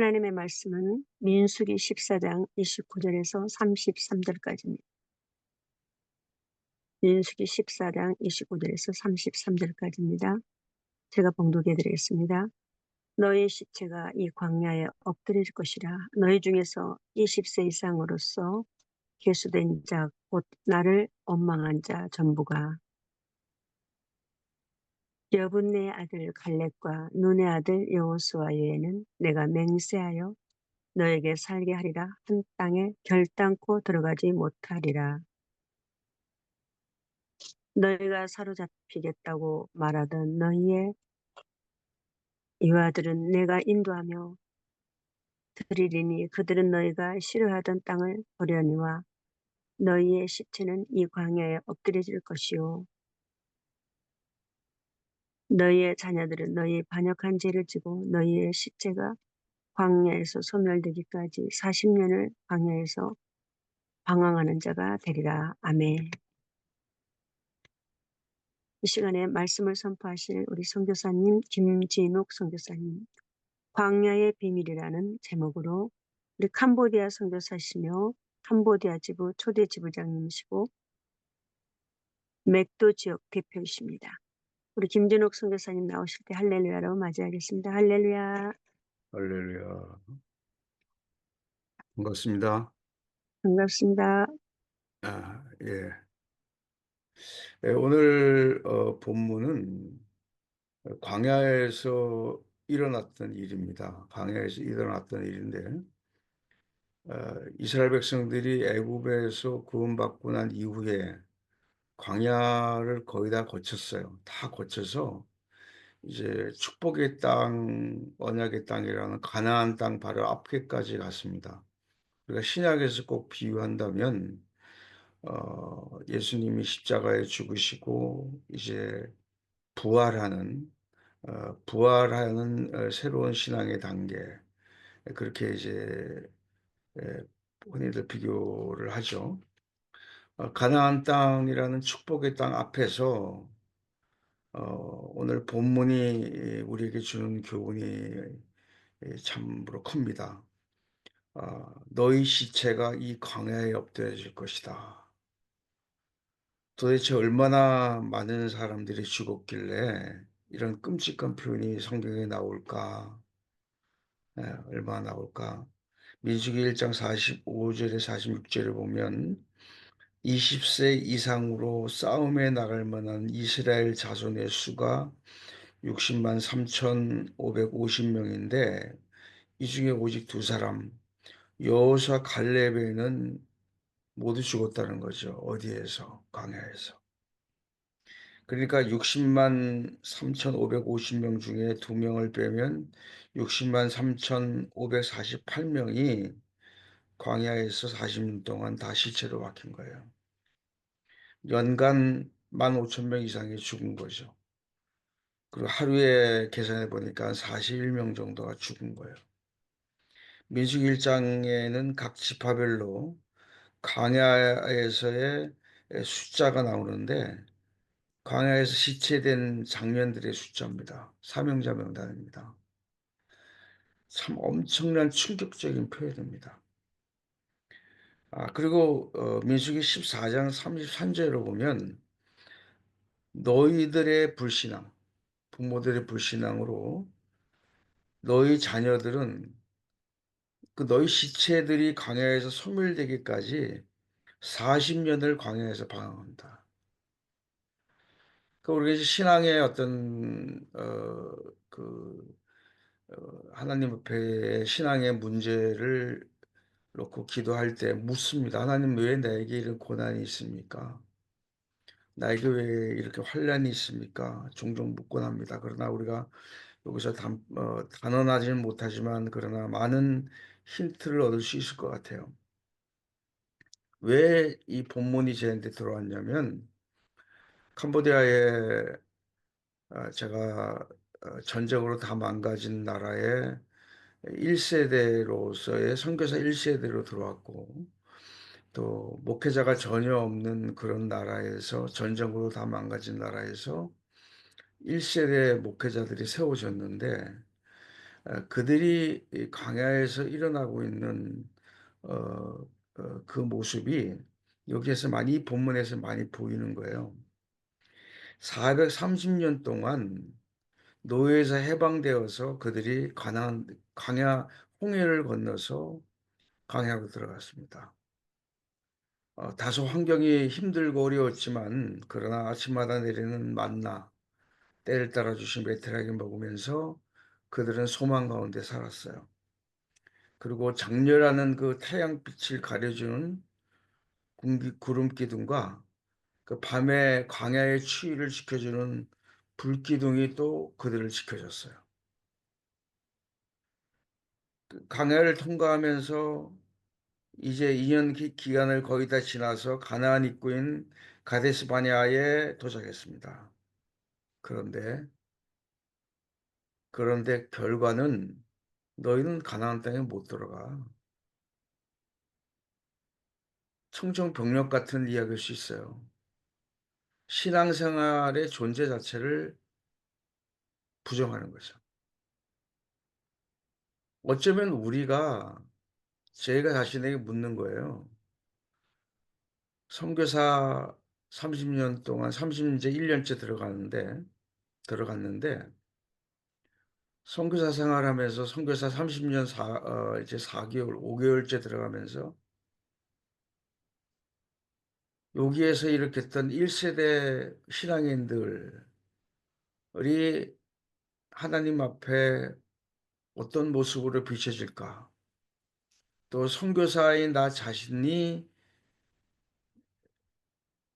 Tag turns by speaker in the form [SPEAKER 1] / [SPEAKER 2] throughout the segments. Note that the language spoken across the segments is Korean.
[SPEAKER 1] 하나님의 말씀은 민수기 14장 29절에서 33절까지입니다. 민수기 14장 29절에서 33절까지입니다. 제가 봉독해 드리겠습니다. 너희 시체가 이 광야에 엎드릴 것이라. 너희 중에서 20세 이상으로서 계수된 자 곧 나를 원망한 자 전부가 여분네 아들 갈렙과 눈의 아들 여호수아 외에는 내가 맹세하여 너에게 살게 하리라. 한 땅에 결단코 들어가지 못하리라. 너희가 사로잡히겠다고 말하던 너희의 이와들은 내가 인도하며 드리리니 그들은 너희가 싫어하던 땅을 보려니와 너희의 시체는 이 광야에 엎드려질 것이요 너희의 자녀들은 너희의 반역한 죄를 지고 너희의 시체가 광야에서 소멸되기까지 40년을 광야에서 방황하는 자가 되리라. 아멘. 이 시간에 말씀을 선포하실 우리 선교사님 김진욱 선교사님, 광야의 비밀이라는 제목으로 우리 캄보디아 선교사시며 캄보디아 지부 초대 지부장님이시고 맥도 지역 대표이십니다. 우리 김진욱 선교사님 나오실 때 할렐루야로 맞이하겠습니다. 할렐루야.
[SPEAKER 2] 할렐루야. 반갑습니다.
[SPEAKER 1] 반갑습니다.
[SPEAKER 2] 예. 오늘 본문은 광야에서 일어났던 일입니다. 광야에서 일어났던 일인데, 이스라엘 백성들이 애굽에서 구원받고 난 이후에 광야를 거의 다 거쳤어요. 다 거쳐서 이제 축복의 땅, 언약의 땅이라는 가나안 땅 바로 앞에까지 갔습니다. 우리가 신약에서 꼭 비유한다면 예수님이 십자가에 죽으시고 이제 부활하는 새로운 신앙의 단계, 그렇게 이제 예 흔히들 비교를 하죠. 가나안 땅이라는 축복의 땅 앞에서 오늘 본문이 우리에게 주는 교훈이 참으로 큽니다. "너희 시체가 이 광야에 엎드려질 것이다." 도대체 얼마나 많은 사람들이 죽었길래 이런 끔찍한 표현이 성경에 나올까? 얼마나 나올까? 민수기 1장 45절에 46절에 보면 20세 이상으로 싸움에 나갈 만한 이스라엘 자손의 수가 60만 3,550 명인데 이 중에 오직 두 사람 여호수아 갈렙에는 모두 죽었다는 거죠. 어디에서? 광야에서. 그러니까 60만 3,550명 중에 2명을 빼면 60만 3,548 명이 광야에서 40년 동안 다 시체로 박힌 거예요. 연간 15,000명 이상이 죽은 거죠. 그리고 하루에 계산해 보니까 41명 정도가 죽은 거예요. 민수기 1장에는 각 지파별로 광야에서의 숫자가 나오는데 광야에서 시체된 장면들의 숫자입니다. 사명자 명단입니다. 참 엄청난 충격적인 표현입니다. 그리고 민수기 14장 33절로 보면 너희들의 불신앙, 부모들의 불신앙으로 너희 자녀들은 너희 시체들이 광야에서 소멸되기까지 40년을 광야에서 방황한다. 우리 신앙의 어떤 그 하나님 앞에 신앙의 문제를 놓고 기도할 때 묻습니다. "하나님 왜 나에게 이런 고난이 있습니까? 나에게 왜 이렇게 환난이 있습니까?" 종종 묻곤 합니다. 그러나 우리가 여기서 단언하지는 못하지만 그러나 많은 힌트를 얻을 수 있을 것 같아요. 왜 이 본문이 저한테 들어왔냐면 캄보디아에 제가 전쟁으로 다 망가진 나라에 1 세대로서의 선교사 1 세대로 들어왔고 또 목회자가 전혀 없는 그런 나라에서 전쟁으로 다 망가진 나라에서 1 세대 목회자들이 세워졌는데 그들이 이 광야에서 일어나고 있는 어 그 모습이 여기에서 많이 이 본문에서 많이 보이는 거예요. 430년 동안 노예에서 해방되어서 그들이 가나안 광야 홍해를 건너서 광야로 들어갔습니다. 다소 환경이 힘들고 어려웠지만 그러나 아침마다 내리는 만나 때를 따라 주신 메테라기 먹으면서 그들은 소망 가운데 살았어요. 그리고 장렬하는 그 태양빛을 가려주는 군기 구름 기둥과 그 밤에 광야의 추위를 지켜주는 불 기둥이 또 그들을 지켜줬어요. 그 광야를 통과하면서 이제 2년 기간을 거의 다 지나서 가나안 입구인 가데스 바네아에 도착했습니다. 그런데 결과는 "너희는 가나안 땅에 못 들어가." 청정병력 같은 이야기일 수 있어요. 신앙생활의 존재 자체를 부정하는 거죠. 어쩌면 우리가 제가 자신에게 묻는 거예요. 선교사 30년 동안 30 이제 1 년째 들어갔는데 선교사 생활하면서 선교사 30년 이제 4 개월, 5 개월째 들어가면서 여기에서 일으켰던 1 세대 신앙인들이 하나님 앞에 어떤 모습으로 비춰질까? 또 선교사인 나 자신이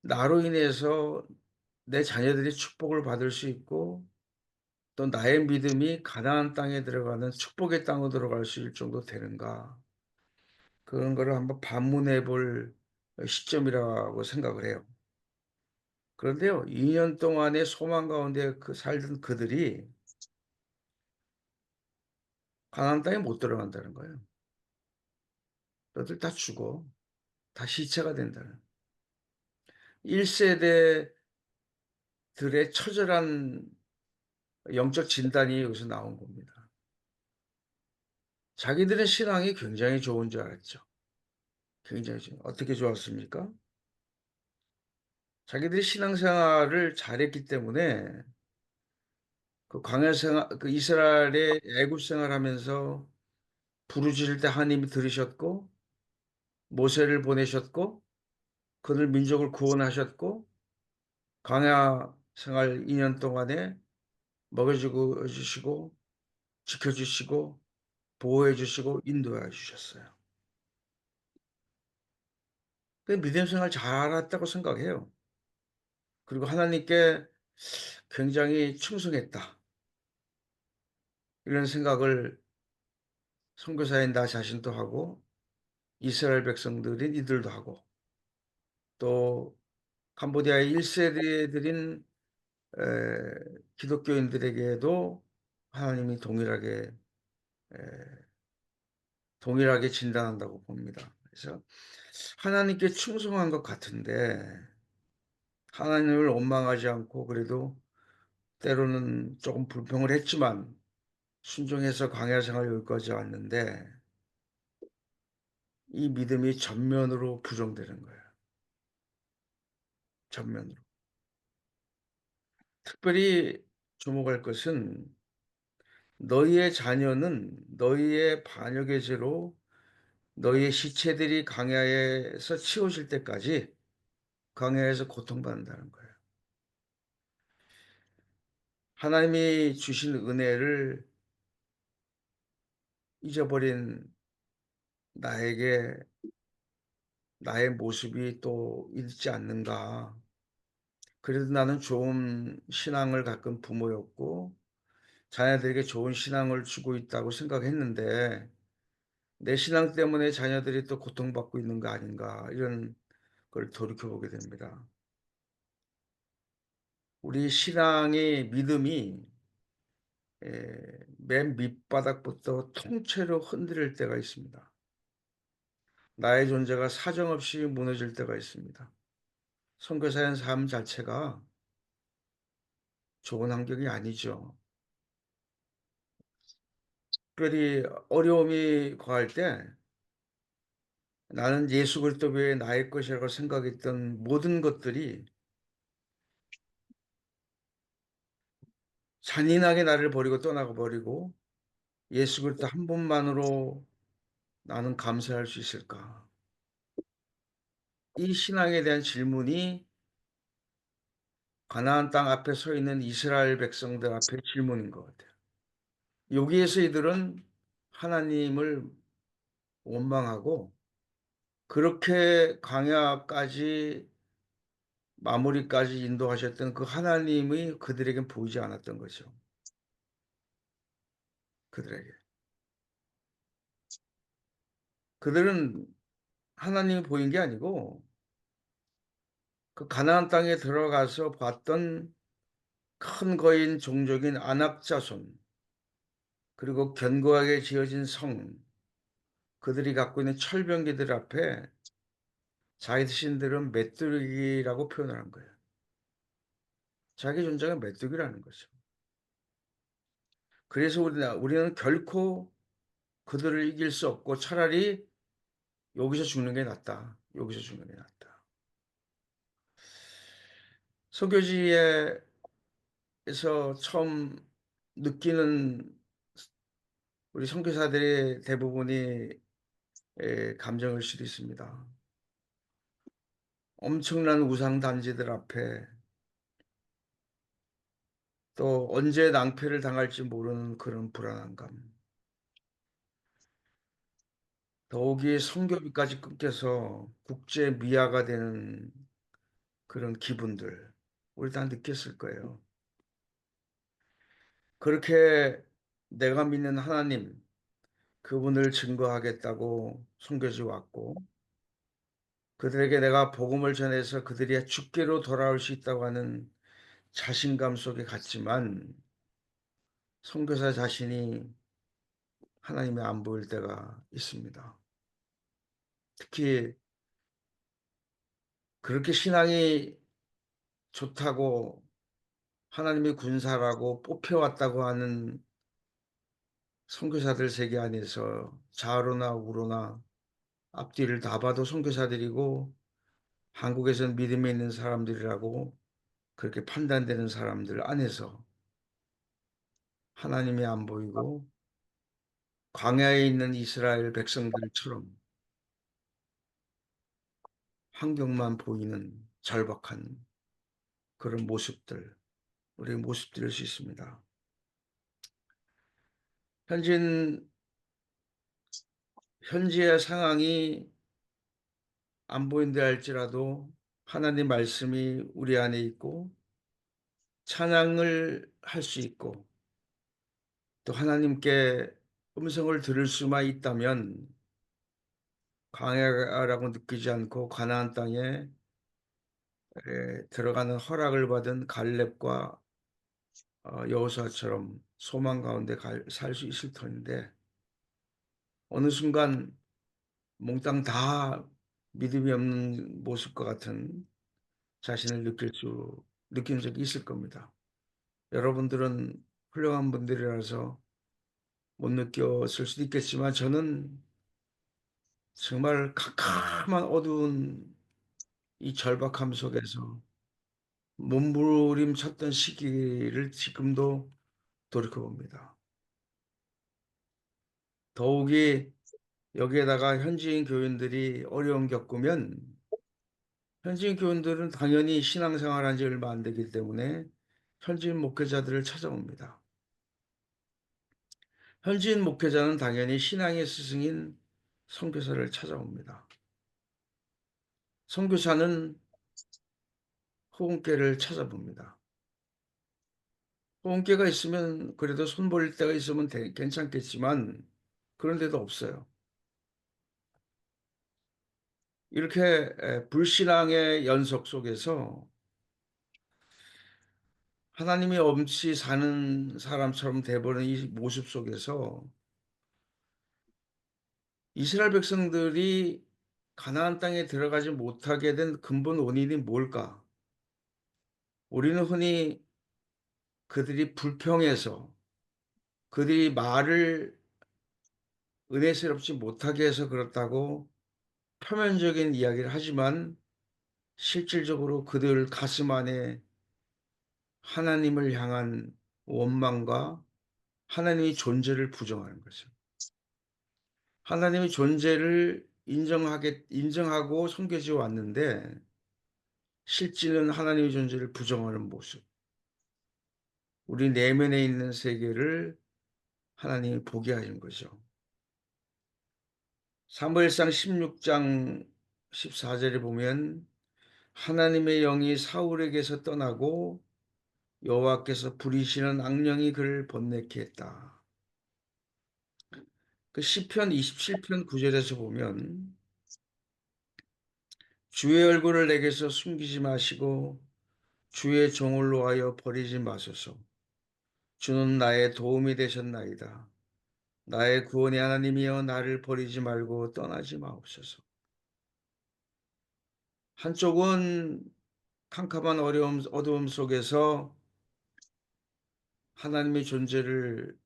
[SPEAKER 2] 나로 인해서 내 자녀들이 축복을 받을 수 있고 또 나의 믿음이 가나안 땅에 들어가는 축복의 땅으로 들어갈 수 있을 정도 되는가? 그런 거를 한번 반문해 볼 시점이라고 생각을 해요. 그런데요, 2년 동안의 소망 가운데 살던 그들이 가나안 땅에 못 들어간다는 거예요. 너들 다 죽어. 다 시체가 된다는. 1 세대들의 처절한 영적 진단이 여기서 나온 겁니다. 자기들의 신앙이 굉장히 좋은 줄 알았죠. 굉장히 어떻게 좋았습니까? 자기들이 신앙생활을 잘했기 때문에 그 광야 생활 그 이스라엘의 애굽 생활하면서 부르짖을 때 하나님이 들으셨고 모세를 보내셨고 그들 민족을 구원하셨고 광야 생활 2년 동안에 먹여 주고 주시고 지켜 주시고 보호해 주시고 인도해 주셨어요. 그 믿음 생활 잘했다고 생각해요. 그리고 하나님께 굉장히 충성했다. 이런 생각을 선교사인 나 자신도 하고 이스라엘 백성들인 이들도 하고 또 캄보디아의 1 세대들인 에 기독교인들에게도 하나님이 동일하게 진단한다고 봅니다. 그래서 하나님께 충성한 것 같은데 하나님을 원망하지 않고 그래도 때로는 조금 불평을 했지만 순종해서 광야 생활을 여기까지 왔는데 이 믿음이 전면으로 부정되는 거예요, 전면으로. 특별히 주목할 것은 너희의 자녀는 너희의 반역의 죄로 너희의 시체들이 광야에서 치워질 때까지 광야에서 고통받는다는 거예요. 하나님이 주신 은혜를 잊어버린 나에게 나의 모습이 또 있지 않는가. 그래도 나는 좋은 신앙을 가꾼 부모였고 자녀들에게 좋은 신앙을 주고 있다고 생각했는데 '내 신앙 때문에 자녀들이 또 고통받고 있는 거 아닌가.' 이런 걸 돌이켜 보게 됩니다. 우리 신앙의 믿음이 맨 밑바닥부터 통째로 흔들릴 때가 있습니다. 나의 존재가 사정없이 무너질 때가 있습니다. 선교사의 삶 자체가 좋은 환경이 아니죠. 특별히 어려움이 거할 때 나는 예수 그리스도 외에 나의 것이라고 생각했던 모든 것들이 잔인하게 나를 버리고 떠나가 버리고 '예수 그리스도 한 분만으로 나는 감사할 수 있을까?' 이 신앙에 대한 질문이 가나안 땅 앞에 서 있는 이스라엘 백성들 앞에 질문인 것 같아요. 여기에서 이들은 하나님을 원망하고 그렇게 광야까지 마무리까지 인도하셨던 그 하나님이 그들에겐 보이지 않았던 거죠, 그들에게. 그들은 하나님이 보인 게 아니고 그 가나안 땅에 들어가서 봤던 큰 거인 종족인 아낙 자손, 그리고 견고하게 지어진 성, 그들이 갖고 있는 철병기들 앞에 자신들은 메뚜기라고 표현을 한 거예요. 자기 존재가 메뚜기라는 거죠. 그래서 우리는 결코 그들을 이길 수 없고 차라리 여기서 죽는 게 낫다. 여기서 죽는 게 낫다. 설교지에서 처음 느끼는 우리 선교사들의 대부분이 감정일 수도 있습니다. 엄청난 우상 단지들 앞에 또 언제 낭패를 당할지 모르는 그런 불안함감. 더욱이 선교비까지 끊겨서 국제 미아가 되는 그런 기분들 우리 다 느꼈을 거예요. 그렇게 내가 믿는 하나님 그분을 증거하겠다고 선교지 왔고 그들에게 내가 복음을 전해서 그들이 주께로 돌아올 수 있다고 하는 자신감 속에 갔지만 선교사 자신이 하나님이 안 보일 때가 있습니다. 특히 그렇게 신앙이 좋다고 하나님의 군사라고 뽑혀왔다고 하는 선교사들 세계 안에서 좌로나 우로나 앞뒤를 다 봐도 선교사들이고 한국에선 믿음에 있는 사람들이라고 그렇게 판단되는 사람들 안에서 하나님이 안 보이고 광야에 있는 이스라엘 백성들처럼 환경만 보이는 절박한 그런 모습들, 우리의 모습들일 수 있습니다. 현진 현지의 상황이 안 보인다 할지라도 하나님 말씀이 우리 안에 있고 찬양을 할 수 있고 또 하나님께 음성을 들을 수만 있다면 광야라고 느끼지 않고 가나안 땅에 들어가는 허락을 받은 갈렙과 여호수아처럼 소망 가운데 살 수 있을 터인데 어느 순간 몽땅 다 믿음이 없는 모습과 같은 자신을 느낀 적이 있을 겁니다. 여러분들은 훌륭한 분들이라서 못 느꼈을 수도 있겠지만 저는 정말 캄캄한 어두운 이 절박함 속에서 몸부림쳤던 시기를 지금도 돌이켜 봅니다. 더욱이 여기에다가 현지인 교인들이 어려움 겪으면 현지인 교인들은 당연히 신앙생활 한 지 얼마 안 되기 때문에 현지인 목회자들을 찾아옵니다. 현지인 목회자는 당연히 신앙의 스승인 선교사를 찾아옵니다. 선교사는 호응께를 찾아봅니다. 호응께가 있으면 그래도 손 벌릴 데가 있으면 괜찮겠지만 그런 데도 없어요. 이렇게 불신앙의 연속 속에서 하나님이 없이 사는 사람처럼 돼버린 이 모습 속에서 이스라엘 백성들이 가나안 땅에 들어가지 못하게 된 근본 원인이 뭘까? 우리는 흔히 그들이 불평해서 그들이 말을 은혜스럽지 못하게 해서 그렇다고 표면적인 이야기를 하지만 실질적으로 그들 가슴 안에 하나님을 향한 원망과 하나님의 존재를 부정하는 거죠. 하나님의 존재를 인정하고 섬겨져 왔는데 실제는 하나님의 존재를 부정하는 모습. 우리 내면에 있는 세계를 하나님이 보게 하는 거죠. 사무엘상 16장 14절에 보면 하나님의 영이 사울에게서 떠나고 여호와께서 부리시는 악령이 그를 번뇌케 했다. 그 시편 27편 9절에서 보면 주의 얼굴을 내게서 숨기지 마시고 주의 종을 놓아여 버리지 마소서. 주는 나의 도움이 되셨나이다. 나의 구원의 하나님이여 나를 버리지 말고 떠나지 마옵소서. 한쪽은 캄캄한 어두움 속에서 하나님의 존재를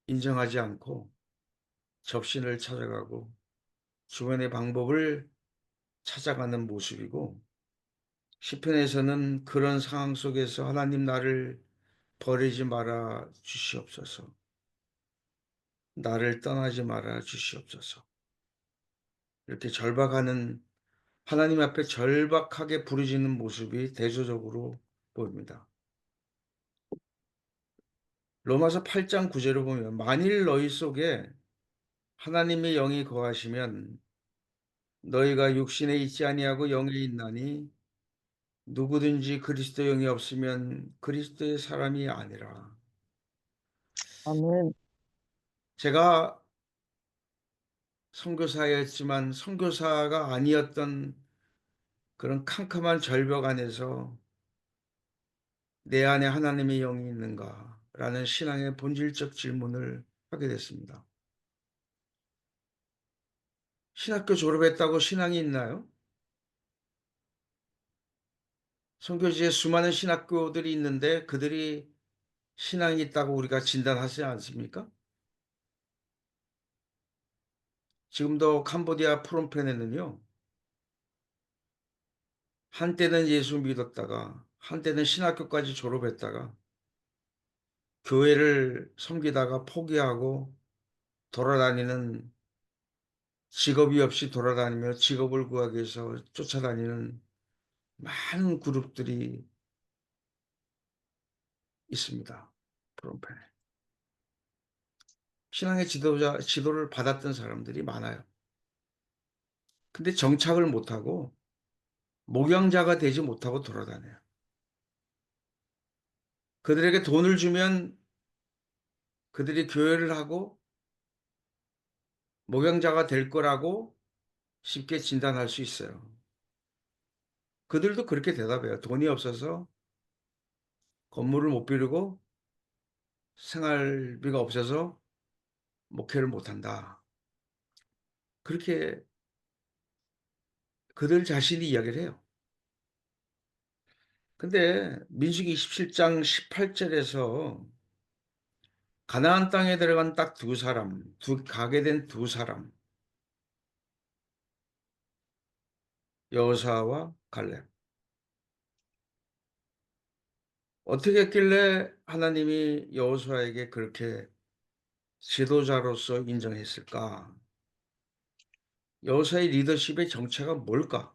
[SPEAKER 2] 인정하지 않고 접신을 찾아가고 주변의 방법을 찾아가는 모습이고, 시편에서는 그런 상황 속에서 하나님 나를 버리지 말아 주시옵소서. 나를 떠나지 말아 주시옵소서. 이렇게 절박하는 하나님 앞에 절박하게 부르짖는 모습이 대조적으로 보입니다. 로마서 8장 9절을 보면 만일 너희 속에 하나님의 영이 거하시면 너희가 육신에 있지 아니하고 영에 있나니 누구든지 그리스도 영이 없으면 그리스도의 사람이 아니라.
[SPEAKER 3] 아멘.
[SPEAKER 2] 제가 선교사였지만 선교사가 아니었던 그런 캄캄한 절벽 안에서 내 안에 하나님의 영이 있는가라는 신앙의 본질적 질문을 하게 됐습니다. 신학교 졸업했다고 신앙이 있나요? 선교지에 수많은 신학교들이 있는데 그들이 신앙이 있다고 우리가 진단하지 않습니까? 지금도 캄보디아 프놈펜에는요, 한때는 예수 믿었다가 한때는 신학교까지 졸업했다가 교회를 섬기다가 포기하고 돌아다니는, 직업이 없이 돌아다니며 직업을 구하기 위해서 쫓아다니는 많은 그룹들이 있습니다. 프롬펜에. 신앙의 지도를 받았던 사람들이 많아요. 근데 정착을 못하고 목양자가 되지 못하고 돌아다녀요. 그들에게 돈을 주면 그들이 교회를 하고 목양자가 될 거라고 쉽게 진단할 수 있어요. 그들도 그렇게 대답해요. 돈이 없어서 건물을 못 비우고 생활비가 없어서 목회를 못한다. 그렇게 그들 자신이 이야기를 해요. 근데 민수기 27장 18절에서 가나안 땅에 들어간 딱 두 사람, 가게 된 두 사람, 여호수아와 갈렙. 어떻게 했길래 하나님이 여호수아에게 그렇게 지도자로서 인정했을까? 여호수아의 리더십의 정체가 뭘까?